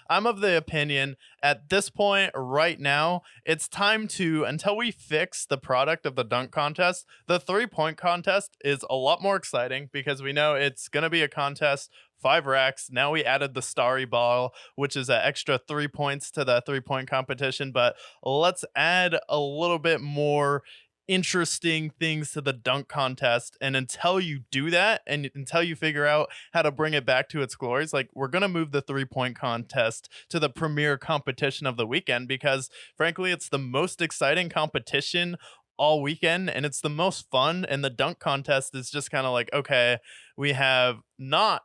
I'm of the opinion at this point right now, it's time to, until we fix the product of the dunk contest, the 3-point contest is a lot more exciting because we know it's going to be a contest, 5 racks. Now we added the starry ball, which is an extra 3 points to the 3-point competition. But let's add a little bit more interesting things to the dunk contest. And until you do that, and until you figure out how to bring it back to its glories, like we're going to move the 3-point contest to the premier competition of the weekend because, frankly, it's the most exciting competition all weekend and it's the most fun. And the dunk contest is just kind of like, okay, we have not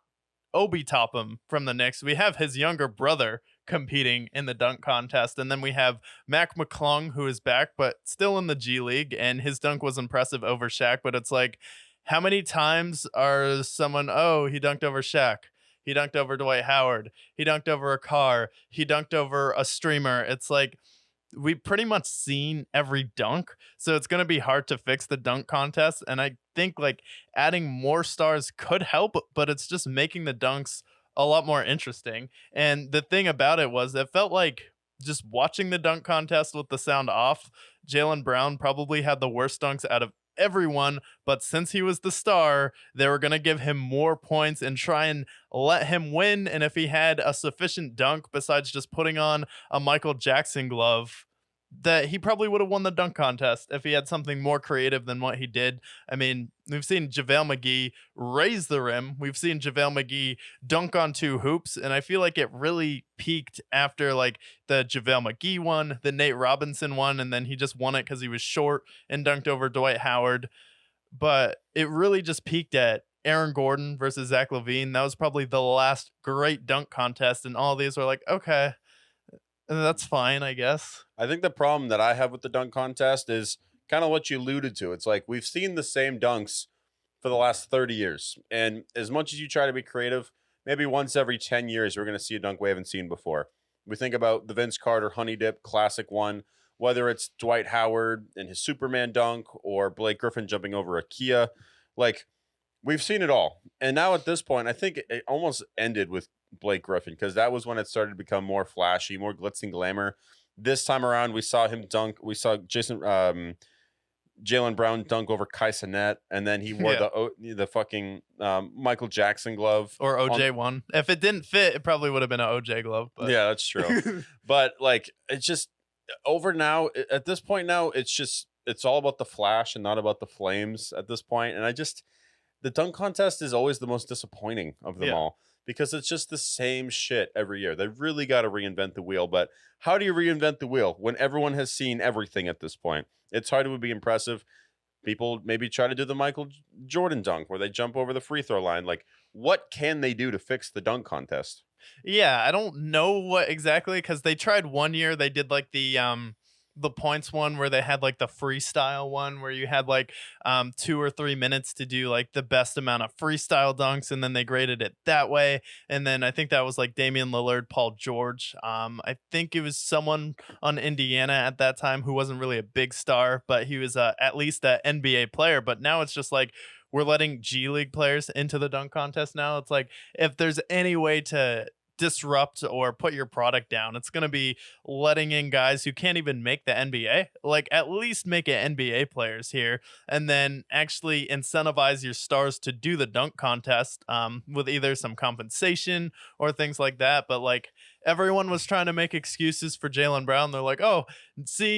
Obi Topham from the Knicks. We have his younger brother competing in the dunk contest. And then we have Mac McClung, who is back, but still in the G League. And his dunk was impressive over Shaq. But it's like, how many times are someone, oh, he dunked over Shaq? He dunked over Dwight Howard. He dunked over a car. He dunked over a streamer. It's like, we've pretty much seen every dunk, so it's going to be hard to fix the dunk contest. And I think like adding more stars could help, but it's just making the dunks a lot more interesting. And the thing about it was, it felt like just watching the dunk contest with the sound off, Jalen Brown probably had the worst dunks out of everyone, but since he was the star, they were going to give him more points and try and let him win. And if he had a sufficient dunk besides just putting on a Michael Jackson glove, that he probably would have won the dunk contest if he had something more creative than what he did. I mean, we've seen JaVale McGee raise the rim. We've seen JaVale McGee dunk on 2 hoops. And I feel like it really peaked after like the JaVale McGee one, the Nate Robinson one, and then he just won it because he was short and dunked over Dwight Howard. But it really just peaked at Aaron Gordon versus Zach LaVine. That was probably the last great dunk contest. And all these were like, okay, that's fine, I guess. I think the problem that I have with the dunk contest is kind of what you alluded to. It's like we've seen the same dunks for the last 30 years. And as much as you try to be creative, maybe once every 10 years, we're going to see a dunk we haven't seen before. We think about the Vince Carter Honey Dip Classic one, whether it's Dwight Howard and his Superman dunk or Blake Griffin jumping over a Kia. Like, we've seen it all. And now at this point, I think it almost ended with Blake Griffin because that was when it started to become more flashy, more glitz and glamour. This time around, we saw him dunk. We saw Jalen Brown dunk over Kai Cenat, and then he wore Yeah. the fucking Michael Jackson glove. Or OJ one. If it didn't fit, it probably would have been an OJ glove. But Yeah, that's true. But like, it's just over now. At this point now, it's all about the flash and not about the flames at this point. And the dunk contest is always the most disappointing of them Yeah. all because it's just the same shit every year. They really got to reinvent the wheel. But how do you reinvent the wheel when everyone has seen everything at this point? It's hard to be impressive. People maybe try to do the Michael Jordan dunk where they jump over the free throw line. Like, what can they do to fix the dunk contest? Yeah, I don't know what exactly, because they tried one year. They did like the points one where they had like the freestyle one where you had like 2 or 3 minutes to do like the best amount of freestyle dunks, and then they graded it that way. And then I think that was like Damian Lillard, Paul George. I think it was someone on Indiana at that time who wasn't really a big star, but he was at least an NBA player. But now it's just like we're letting G League players into the dunk contest now. It's like, if there's any way to disrupt or put your product down, it's going to be letting in guys who can't even make the NBA. Like, at least make it NBA players here, and then actually incentivize your stars to do the dunk contest with either some compensation or things like that. But like, everyone was trying to make excuses for Jalen Brown. They're like, oh, see,